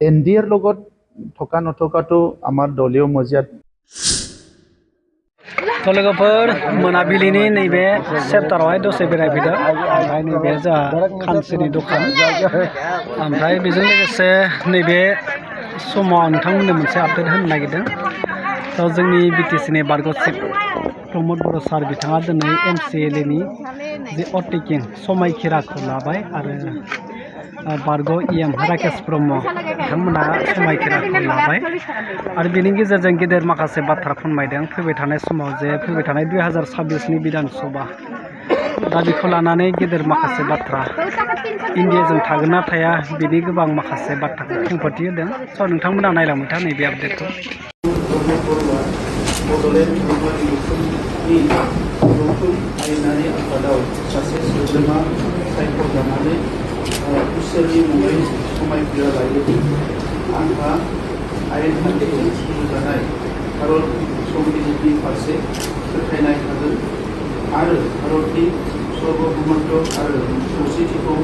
এনডিএৰ লগত থকা নথকাটো আমাৰ দলীয় মজিয়াত लोगोफोर मोनाबिलिनि नैबे सेप्टारावहाय दसे बेरायफैदों ओमफ्राय नैबे जोंहा खानसिनि दखान ओमफ्राय बेजों लोगोसे नैबे समाव नोंथांमोननो मोनसे आपडेट होनो नागिरदों थ' जोंनि बिटिसिनि बारग' चिफ प्रमद बर' सार बिथाङा दिनै MCLA नि जे अटेकिं समायखिराखौ लाबाय आरो बारग' EM राकेश ब्रह्म बिथांमोना समायखिराखौ लाबाय आरो बेनि गेजेरजों गेदेर माखासे बाथ्रा फोरमायदों फैबाय थानाय समाव जे फैबाय थानाय 2026 नि बिधान सभा दा बेखौ लानानै गेदेर माखासे बाथ्रा इन्डियाजों थागोन ना थाया बेनि गोबां माखासे बाथ्राखौ खेंफोरथि होदों स' नोंथांमोना नायलांबाय था नैबे आपडेटखौ आयेनारि आफादाव सासे सोद्रोमा सायख'जानानै इसोरनि मुङै समायखिरा लायो आंहा आयेन खान्थिजों सुजुजानाय भारत संबिजितनि फारसे फोथायनाय थागोन आरो भारतनि सार्वभौमत्व आरो खौसेथिखौ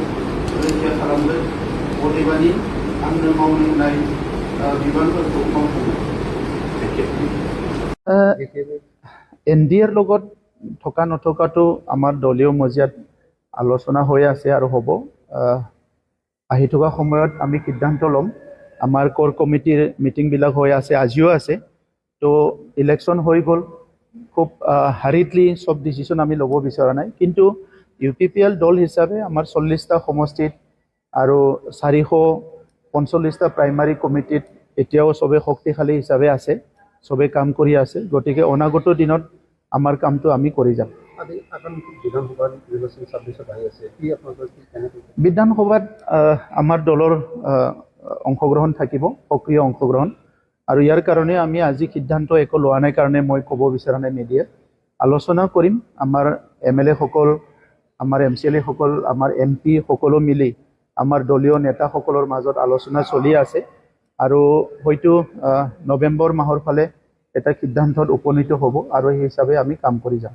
रैखा खालामगोन अदेबानि आंनो मावनो होनाय बिबानफोरखौ मावफुंगोन एनडिएৰ লগত থকা নথকাটো আমাৰ দলীয় মজিয়াত আলোচনা হৈ আছে আৰু হ'ব আহি থকা সময়ত আমি সিদ্ধান্ত ল'ম আমাৰ কোৰ কমিটিৰ মিটিংবিলাক হৈ আছে আজিও আছে তো ইলেকশ্যন হৈ গ'ল খুব হাৰিডলি সব ডিচিশ্যন আমি ল'ব বিচৰা নাই কিন্তু UPPL দল হিচাপে আমাৰ 40টা সমষ্টিত আৰু 445টা প্ৰাইমাৰী কমিটিত এতিয়াও সবে শক্তিশালী হিচাপে আছে সবে কাম কৰি আছে গতিকে অনাগত দিনত আমাৰ কামটো আমি কৰি যাম বিধানসভাত আমাৰ দলৰ অংশগ্ৰহণ থাকিব সক্ৰিয় অংশগ্ৰহণ আৰু ইয়াৰ কাৰণে আমি আজি সিদ্ধান্ত একো লোৱা নাই কাৰণে মই ক'ব বিচৰা নাই মিডিয়া আলোচনা কৰিম আমাৰ MLA সকল আমাৰ MCLA সকল আমাৰ MP সকলো মিলি আমাৰ দলীয় নেতাসকলৰ মাজত আলোচনা চলি আছে আৰু হয়তো নৱেম্বৰ মাহৰ ফালে এটা সিদ্ধান্তত উপনীত হ'ব আৰু এই হিচাপে আমি কাম কৰি যাম